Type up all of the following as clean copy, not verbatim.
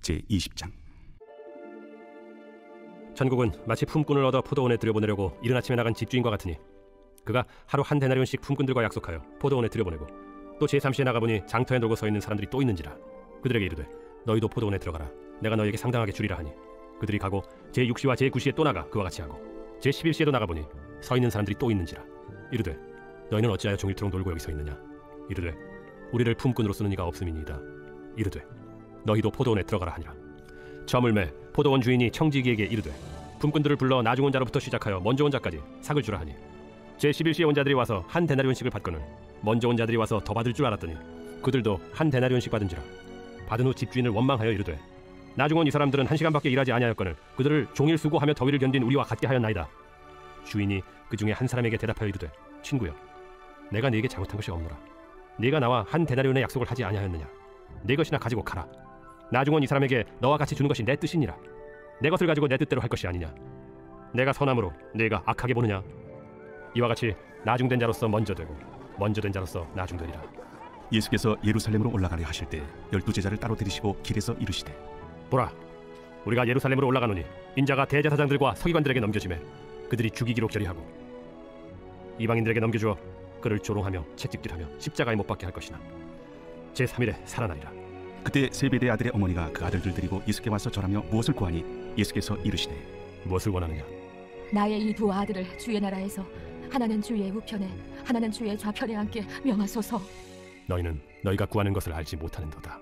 제20장. 천국은 마치 품꾼을 얻어 포도원에 들여보내려고 이른 아침에 나간 집주인과 같으니 그가 하루 한 데나리온씩 품꾼들과 약속하여 포도원에 들여보내고 또 제3시에 나가보니 장터에 놀고 서 있는 사람들이 또 있는지라 그들에게 이르되 너희도 포도원에 들어가라. 내가 너희에게 상당하게 주리라 하니 그들이 가고 제6시와 제9시에 또 나가 그와 같이 하고 제11시에도 나가보니 서 있는 사람들이 또 있는지라 이르되 너희는 어찌하여 종일토록 놀고 여기 서 있느냐. 이르되 우리를 품꾼으로 쓰는 이가 없음이니이다. 이르되 너희도 포도원에 들어가라 하니라. 저물매 포도원 주인이 청지기에게 이르되 품꾼들을 불러 나중 온 자로부터 시작하여 먼저 온 자까지 삭을 주라 하니 제11시에 온 자들이 와서 한 데나리온씩을 받거늘 먼저 온 자들이 와서 더 받을 줄 알았더니 그들도 한 데나리온씩 받은지라. 받은 후 집주인을 원망하여 이르되 나중 온 이 사람들은 1시간밖에 일하지 아니하였거늘 그들을 종일 수고하며 더위를 견딘 우리와 같게 하였나이다. 주인이 그 중에 한 사람에게 대답하여 이르되 친구여 내가 네게 잘못한 것이 없노라. 네가 나와 한 데나리온의 약속을 하지 아니하였느냐. 네 것이나 가지고 가라. 나중 온 이 사람에게 너와 같이 주는 것이 내 뜻이니라. 내 것을 가지고 내 뜻대로 할 것이 아니냐. 내가 선함으로 네가 악하게 보느냐. 이와 같이 나중된 자로서 먼저 되고 먼저 된 자로서 나중되리라. 예수께서 예루살렘으로 올라가려 하실 때 12제자를 따로 들이시고 길에서 이르시되 보라 우리가 예루살렘으로 올라가노니 인자가 대제사장들과 서기관들에게 넘겨지매 그들이 죽이기로 결의하고 이방인들에게 넘겨주어 그를 조롱하며 채찍질하며 십자가에 못 박게 할 것이나 제3일에 살아나리라. 그때 세베대 아들의 어머니가 그 아들들 데리고 예수께 와서 절하며 무엇을 구하니 예수께서 이르시되 무엇을 원하느냐. 나의 이 두 아들을 주의 나라에서 하나는 주의 우편에 하나는 주의 좌편에 앉게 명하소서. 너희는 너희가 구하는 것을 알지 못하는도다.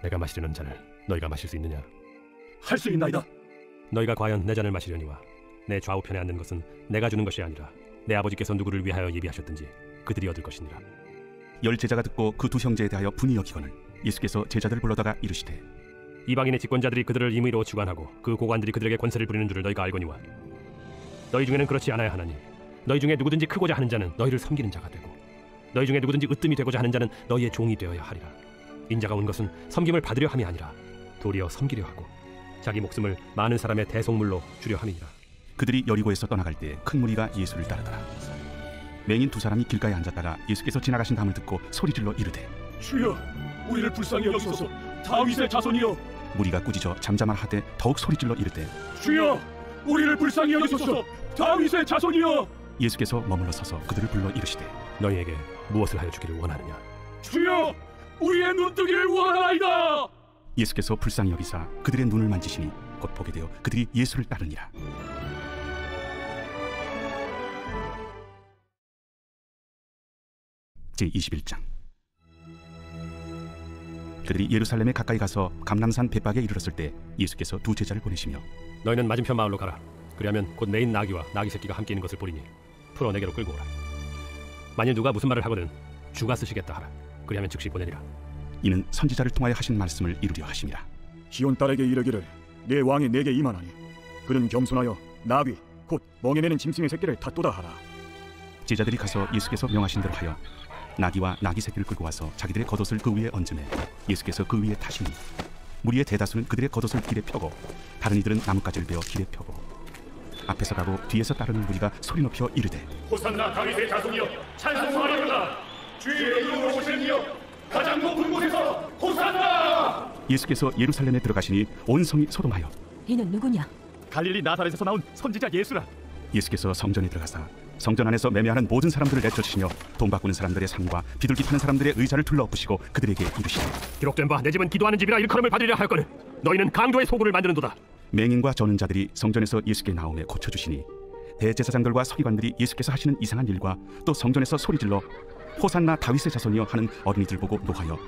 내가 마시려는 잔을 너희가 마실 수 있느냐. 할 수 있나이다. 너희가 과연 내 잔을 마시려니와 내 좌우편에 앉는 것은 내가 주는 것이 아니라 내 아버지께서 누구를 위하여 예비하셨든지 그들이 얻을 것이니라. 10제자가 듣고 그 두 형제에 대하여 분이 여기거늘 예수께서 제자들을 불러다가 이르시되 이방인의 집권자들이 그들을 임의로 주관하고 그 고관들이 그들에게 권세를 부리는 줄을 너희가 알거니와 너희 중에는 그렇지 않아야 하나니 너희 중에 누구든지 크고자 하는 자는 너희를 섬기는 자가 되고 너희 중에 누구든지 으뜸이 되고자 하는 자는 너희의 종이 되어야 하리라. 인자가 온 것은 섬김을 받으려 함이 아니라 도리어 섬기려 하고 자기 목숨을 많은 사람의 대속물로 주려 함이니라. 그들이 여리고에서 떠나갈 때 큰 무리가 예수를 따르더라. 맹인 두 사람이 길가에 앉았다가 예수께서 지나가신 담을 듣고 소리질러 이르되 주여 우리를 불쌍히 여기소서. 다윗의 자손이여. 무리가 꾸짖어 잠잠하라 하되 더욱 소리질러 이르되 주여 우리를 불쌍히 여기소서. 다윗의 자손이여. 예수께서 머물러 서서 그들을 불러 이르시되 너희에게 무엇을 하여 주기를 원하느냐. 주여 우리의 눈뜨기를 원하나이다. 예수께서 불쌍히 여기사 그들의 눈을 만지시니 곧 보게 되어 그들이 예수를 따르니라. 제21장. 그들이 예루살렘에 가까이 가서 감람산 벳박에 이르렀을 때 예수께서 두 제자를 보내시며 너희는 맞은편 마을로 가라. 그리하면 곧 매인 나귀와 나귀 새끼가 함께 있는 것을 보리니 풀어 내게로 끌고 오라. 만일 누가 무슨 말을 하거든 주가 쓰시겠다 하라. 그리하면 즉시 보내리라. 이는 선지자를 통하여 하신 말씀을 이루려 하심이라. 시온 딸에게 이르기를 내 왕이 내게 임하나니 그는 겸손하여 나귀 곧 멍에 매는 짐승의 새끼를 탓도다 하라. 제자들이 가서 예수께서 명하신 대로 하여 나귀와 나귀 새끼를 끌고 와서 자기들의 겉옷을 그 위에 얹으매 예수께서 그 위에 타시니 무리의 대다수는 그들의 겉옷을 길에 펴고 다른 이들은 나뭇가지를 베어 길에 펴고 앞에서 가고 뒤에서 따르는 무리가 소리 높여 이르되 호산나 다윗의 자손이여 찬송하리로다. 주의 이름으로 오시는 이여 가장 높은 곳에서 호산나. 예수께서 예루살렘에 들어가시니 온 성이 소동하여 이는 누구냐. 갈릴리 나사렛에서 나온 선지자 예수라. 예수께서 성전에 들어가사 성전 안에서 매매하는 모든 사람들을 내쫓으시며 돈 바꾸는 사람들의 상과 비둘기 타는 사람들의 의자를 둘러엎으시고 그들에게 이르시되 기록된 바 내 집은 기도하는 집이라 일컬음을 받으리라 하였거늘 너희는 강도의 소굴을 만드는도다. 맹인과 저는 자들이 성전에서 예수께 나오매 고쳐주시니 대제사장들과 서기관들이 예수께서 하시는 이상한 일과 또 성전에서 소리질러 호산나 다윗의 자손이여 하는 어린이들 보고 노하여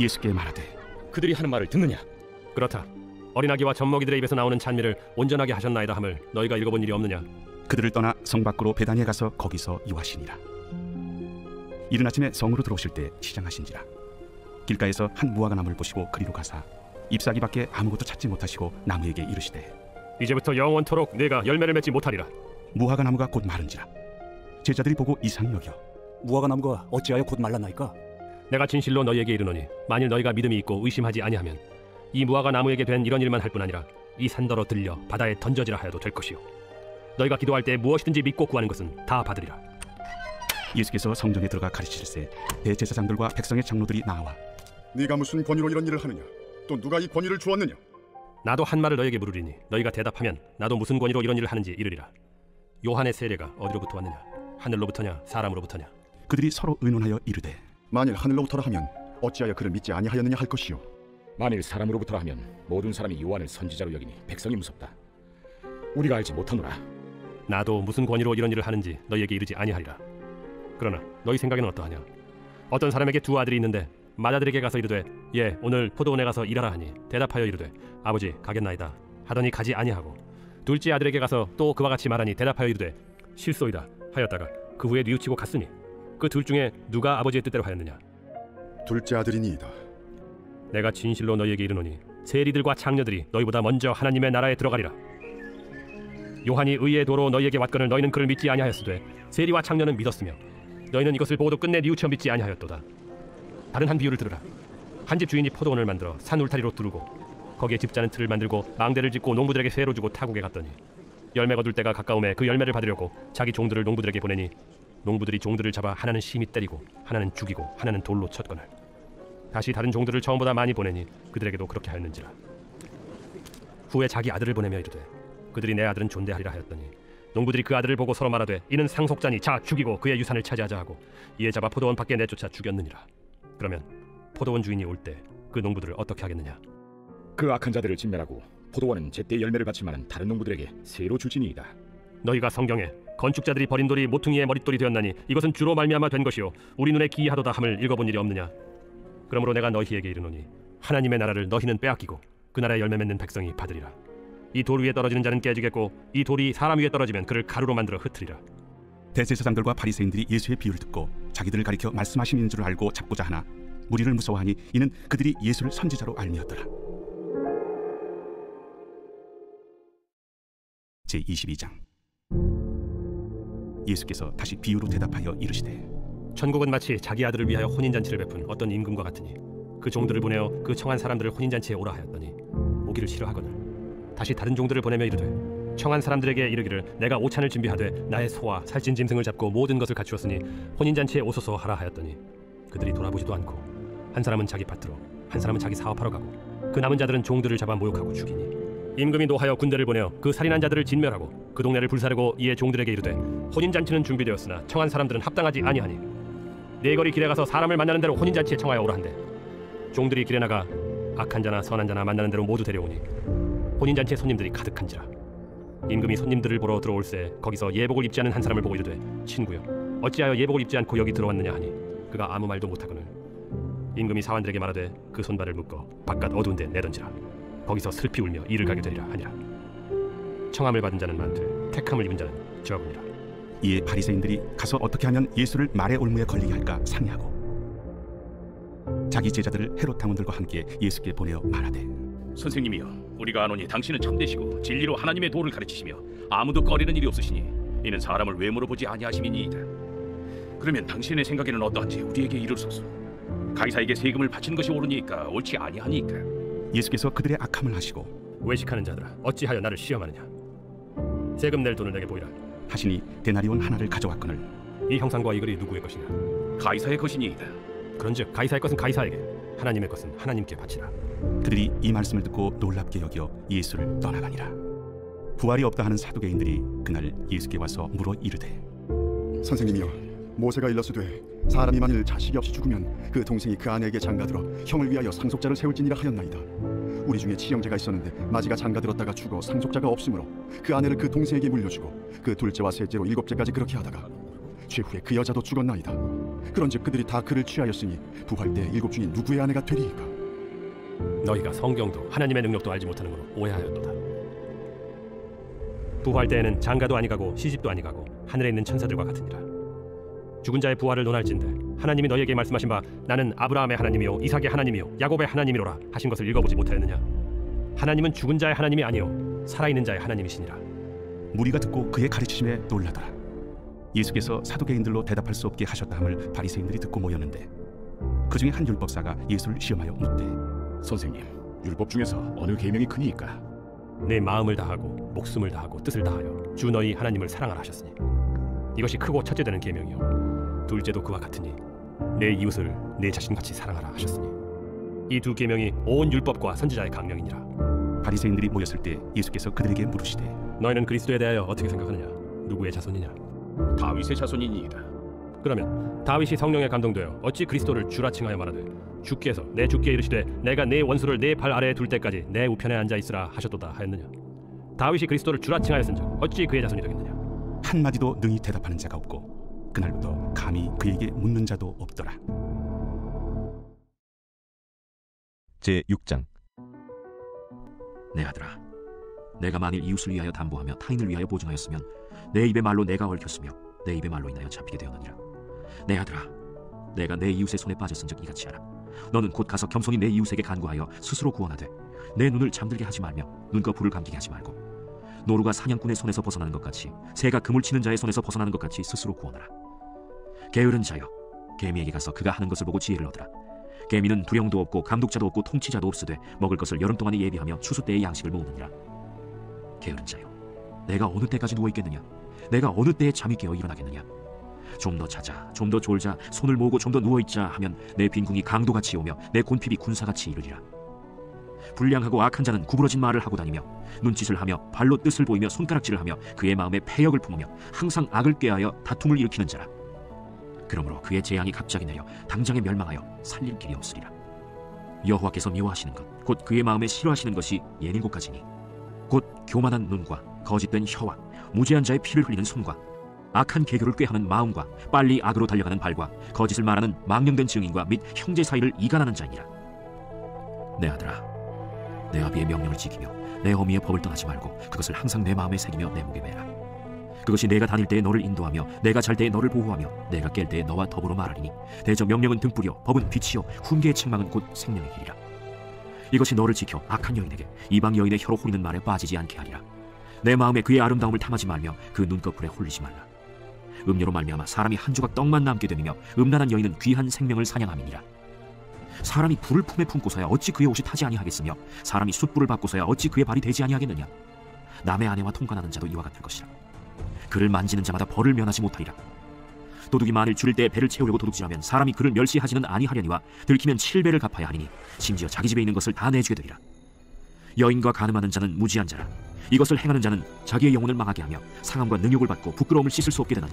예수께 말하되 그들이 하는 말을 듣느냐. 그렇다. 어린아기와 젖먹이들의 입에서 나오는 찬미를 온전하게 하셨나이다 함을 너희가 읽어본 일이 없느냐. 그들을 떠나 성 밖으로 베다니에 가서 거기서 유하시니라. 이른 아침에 성으로 들어오실 때 시장하신지라. 길가에서 한 무화과 나무를 보시고 그리로 가사 잎사귀밖에 아무것도 찾지 못하시고 나무에게 이르시되 이제부터 영원토록 네가 열매를 맺지 못하리라. 무화과 나무가 곧 마른지라. 제자들이 보고 이상히 여겨 무화과 나무가 어찌하여 곧 말랐나이까? 내가 진실로 너희에게 이르노니 만일 너희가 믿음이 있고 의심하지 아니하면 이 무화과 나무에게 된 이런 일만 할 뿐 아니라 이 산더러 들려 바다에 던져지라 하여도 될 것이요 너희가 기도할 때 무엇이든지 믿고 구하는 것은 다 받으리라. 예수께서 성전에 들어가 가르치실세 대제사장들과 백성의 장로들이 나와 네가 무슨 권위로 이런 일을 하느냐? 또 누가 이 권위를 주었느냐? 나도 한 말을 너에게 물으리니 너희가 대답하면 나도 무슨 권위로 이런 일을 하는지 이르리라. 요한의 세례가 어디로부터 왔느냐? 하늘로부터냐 사람으로부터냐? 그들이 서로 의논하여 이르되 만일 하늘로부터라 하면 어찌하여 그를 믿지 아니하였느냐 할 것이요. 만일 사람으로부터라 하면 모든 사람이 요한을 선지자로 여기니 백성이 무섭다. 우리가 알지 못하노라. 나도 무슨 권위로 이런 일을 하는지 너희에게 이르지 아니하리라. 그러나 너희 생각에는 어떠하냐? 어떤 사람에게 두 아들이 있는데 맏아들에게 가서 이르되 예 오늘 포도원에 가서 일하라 하니 대답하여 이르되 아버지 가겠나이다 하더니 가지 아니하고 둘째 아들에게 가서 또 그와 같이 말하니 대답하여 이르되 실소이다 하였다가 그 후에 뉘우치고 갔으니 그 둘 중에 누가 아버지의 뜻대로 하였느냐? 둘째 아들이니이다. 내가 진실로 너희에게 이르노니 세리들과 창녀들이 너희보다 먼저 하나님의 나라에 들어가리라. 요한이 의의 도로 너희에게 왔거늘 너희는 그를 믿지 아니하였으되 세리와 창녀는 믿었으며 너희는 이것을 보고도 끝내 뉘우쳐 믿지 아니하였도다. 다른 한 비유를 들으라. 한 집 주인이 포도원을 만들어 산 울타리로 두르고 거기에 집자는 틀을 만들고 망대를 짓고 농부들에게 세로 주고 타국에 갔더니 열매 거둘 때가 가까움에 그 열매를 받으려고 자기 종들을 농부들에게 보내니 농부들이 종들을 잡아 하나는 심히 때리고 하나는 죽이고 하나는 돌로 쳤거늘 다시 다른 종들을 처음보다 많이 보내니 그들에게도 그렇게 하였는지라. 후에 자기 아들을 보내며 이르되 그들이 내 아들은 존대하리라 하였더니 농부들이 그 아들을 보고 서로 말하되 이는 상속자니 자 죽이고 그의 유산을 차지하자 하고 이에 잡아 포도원 밖에 내쫓아 죽였느니라. 그러면 포도원 주인이 올 때 그 농부들을 어떻게 하겠느냐? 그 악한 자들을 진멸하고 포도원은 제때 열매를 받지 않은 다른 농부들에게 새로 줄지니이다. 너희가 성경에 건축자들이 버린 돌이 모퉁이의 머릿돌이 되었나니 이것은 주로 말미암아 된 것이요 우리 눈에 기이하도다 함을 읽어본 일이 없느냐? 그러므로 내가 너희에게 이르노니 하나님의 나라를 너희는 빼앗기고 그 나라에 열매 맺는 백성이 받으리라. 이 돌 위에 떨어지는 자는 깨지겠고 이 돌이 사람 위에 떨어지면 그를 가루로 만들어 흩으리라. 대제사장들과 바리새인들이 예수의 비유를 듣고 자기들을 가리켜 말씀하시는 줄 알고 잡고자 하나 무리를 무서워하니 이는 그들이 예수를 선지자로 알미었더라. 제22장. 예수께서 다시 비유로 대답하여 이르시되 천국은 마치 자기 아들을 위하여 혼인잔치를 베푼 어떤 임금과 같으니 그 종들을 보내어 그 청한 사람들을 혼인잔치에 오라 하였더니 오기를 싫어하거늘 다시 다른 종들을 보내며 이르되 청한 사람들에게 이르기를 내가 오찬을 준비하되 나의 소와 살찐 짐승을 잡고 모든 것을 갖추었으니 혼인잔치에 오소서 하라 하였더니 그들이 돌아보지도 않고 한 사람은 자기 밭으로 한 사람은 자기 사업하러 가고 그 남은 자들은 종들을 잡아 모욕하고 죽이니 임금이 노하여 군대를 보내어 그 살인한 자들을 진멸하고 그 동네를 불사르고 이에 종들에게 이르되 혼인잔치는 준비되었으나 청한 사람들은 합당하지 아니하니 네 거리 길에 가서 사람을 만나는 대로 혼인잔치에 청하여 오라 한대. 종들이 길에 나가 악한 자나 선한 자나 만나는 대로 모두 데려오니 혼인잔치에 손님들이 가득한지라. 임금이 손님들을 보러 들어올새 거기서 예복을 입지 않은 한 사람을 보고 이르되 친구여 어찌하여 예복을 입지 않고 여기 들어왔느냐 하니 그가 아무 말도 못하거늘 임금이 사환들에게 말하되 그 손발을 묶어 바깥 어두운 데 내던지라. 거기서 슬피 울며 이를 가게 되리라 하니라. 청함을 받은 자는 많되 택함을 입은 자는 적으니라. 이에 바리새인들이 가서 어떻게 하면 예수를 말의 올무에 걸리게 할까 상의하고 자기 제자들을 헤롯 당원들과 함께 예수께 보내어 말하되 선생님이여 우리가 아노니 당신은 참되시고 진리로 하나님의 도를 가르치시며 아무도 꺼리는 일이 없으시니 이는 사람을 외모로 보지 아니하심이니이다. 그러면 당신의 생각에는 어떠한지 우리에게 이르소서. 가이사에게 세금을 바치는 것이 옳으니까 옳지 아니하니까. 예수께서 그들의 악함을 하시고 외식하는 자들아 어찌하여 나를 시험하느냐? 세금 낼 돈을 내게 보이라 하시니 데나리온 하나를 가져왔거늘 이 형상과 이 글이 누구의 것이냐? 가이사의 것이니이다. 그런즉 가이사의 것은 가이사에게 하나님의 것은 하나님께 바치라. 그들이 이 말씀을 듣고 놀랍게 여겨 예수를 떠나가니라. 부활이 없다 하는 사두개인들이 그날 예수께 와서 물어 이르되 선생님이여 모세가 일렀으되 사람이 만일 자식이 없이 죽으면 그 동생이 그 아내에게 장가들어 형을 위하여 상속자를 세울지니라 하였나이다. 우리 중에 치형제가 있었는데 마지가 장가들었다가 죽어 상속자가 없으므로 그 아내를 그 동생에게 물려주고 그 둘째와 셋째로 7째까지 그렇게 하다가 최후에 그 여자도 죽었나이다. 그런즉 그들이 다 그를 취하였으니 부활 때 7 중에 누구의 아내가 되리이까? 너희가 성경도 하나님의 능력도 알지 못하는으로 오해하였도다. 부활 때에는 장가도 아니가고 시집도 아니가고 하늘에 있는 천사들과 같으니라. 죽은 자의 부활을 논할진대 하나님이 너희에게 말씀하신 바 나는 아브라함의 하나님이요 이삭의 하나님이요 야곱의 하나님이로라 하신 것을 읽어보지 못하였느냐? 하나님은 죽은 자의 하나님이 아니요 살아있는 자의 하나님이시니라. 무리가 듣고 그의 가르치심에 놀라더라. 예수께서 사두개인들로 대답할 수 없게 하셨다 함을 바리새인들이 듣고 모였는데 그 중에 한 율법사가 예수를 시험하여 묻되 선생님 율법 중에서 어느 계명이 크니이까? 내 마음을 다하고 목숨을 다하고 뜻을 다하여 주 너희 하나님을 사랑하라 하셨으니 이것이 크고 첫째 되는 계명이요 둘째도 그와 같으니 내 이웃을 내 자신같이 사랑하라 하셨으니 이 두 계명이 온 율법과 선지자의 강령이니라. 바리새인들이 모였을 때 예수께서 그들에게 물으시되 너희는 그리스도에 대하여 어떻게 생각하느냐? 누구의 자손이냐? 다윗의 자손이니이다. 그러면 다윗이 성령에 감동되어 어찌 그리스도를 주라 칭하여 말하되 주께서 내 주께 이르시되 내가 내 원수를 내 발 아래에 둘 때까지 내 우편에 앉아 있으라 하셨도다 하였느냐? 다윗이 그리스도를 주라 칭하였은즉 어찌 그의 자손이 되겠느냐? 한마디도 능히 대답하는 자가 없고 그날부터 감히 그에게 묻는 자도 없더라. 제6장. 내 아들아, 내가 만일 이웃을 위하여 담보하며 타인을 위하여 보증하였으면 내 입의 말로 내가 얽혔으며 내 입의 말로 인하여 잡히게 되었느니라. 내 아들아, 내가 내 이웃의 손에 빠졌은즉 이같이 하라. 너는 곧 가서 겸손히 내 이웃에게 간구하여 스스로 구원하되 내 눈을 잠들게 하지 말며 눈꺼풀을 감기게 하지 말고 노루가 사냥꾼의 손에서 벗어나는 것 같이 새가 그물 치는 자의 손에서 벗어나는 것 같이 스스로 구원하라. 게으른 자여, 개미에게 가서 그가 하는 것을 보고 지혜를 얻으라. 개미는 두령도 없고 감독자도 없고 통치자도 없으되 먹을 것을 여름 동안에 예비하며 추수 때의 양식을 모으느니라. 게으른 자여, 내가 어느 때까지 누워 있겠느냐? 내가 어느 때에 잠이 깨어 일어나겠느냐? 좀 더 자자, 좀 더 졸자, 손을 모으고 좀 더 누워 있자 하면 내 빈궁이 강도같이 오며 내 곤핍이 군사같이 이르리라. 불량하고 악한 자는 구부러진 말을 하고 다니며 눈짓을 하며 발로 뜻을 보이며 손가락질을 하며 그의 마음에 패역을 품으며 항상 악을 꾀하여 다툼을 일으키는 자라. 그러므로 그의 재앙이 갑자기 내려 당장에 멸망하여 살릴 길이 없으리라. 여호와께서 미워하시는 것, 곧 그의 마음에 싫어하시는 것이 예닐곱 가지니 곧 교만한 눈과 거짓된 혀와 무죄한 자의 피를 흘리는 손과 악한 계교를 꾀하는 마음과 빨리 악으로 달려가는 발과 거짓을 말하는 망령된 증인과 및 형제 사이를 이간하는 자이니라. 내 아들아, 내 아비의 명령을 지키며 내 어미의 법을 떠나지 말고 그것을 항상 내 마음에 새기며 내 목에 매라. 그것이 내가 다닐 때에 너를 인도하며 내가 잘 때에 너를 보호하며 내가 깰 때에 너와 더불어 말하리니 대저 명령은 등불이요 법은 빛이요 훈계의 책망은 곧 생명의 길이라. 이것이 너를 지켜 악한 여인에게 이방 여인의 혀로 후리는 말에 빠지지 않게 하리라. 내 마음에 그의 아름다움을 탐하지 말며 그 눈꺼풀에 홀리지 말라. 음료로 말미암아 사람이 한 조각 떡만 남게 되며 음란한 여인은 귀한 생명을 사냥함이니라. 사람이 불을 품에 품고서야 어찌 그의 옷이 타지 아니하겠으며 사람이 숯불을 받고서야 어찌 그의 발이 되지 아니하겠느냐? 남의 아내와 통관하는 자도 이와 같을 것이라. 그를 만지는 자마다 벌을 면하지 못하리라. 도둑이 만일 줄일 때에 배를 채우려고 도둑질하면 사람이 그를 멸시하지는 아니하려니와 들키면 7배를 갚아야 하리니 심지어 자기 집에 있는 것을 다 내주게 되리라. 여인과 간음하는 자는 무지한 자라. 이것을 행하는 자는 자기의 영혼을 망하게 하며 상함과 능욕을 받고 부끄러움을 씻을 수 없게 되나니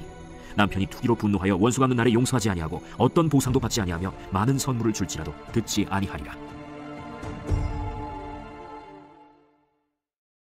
남편이 투기로 분노하여 원수가 없는 날에 용서하지 아니하고 어떤 보상도 받지 아니하며 많은 선물을 줄지라도 듣지 아니하리라.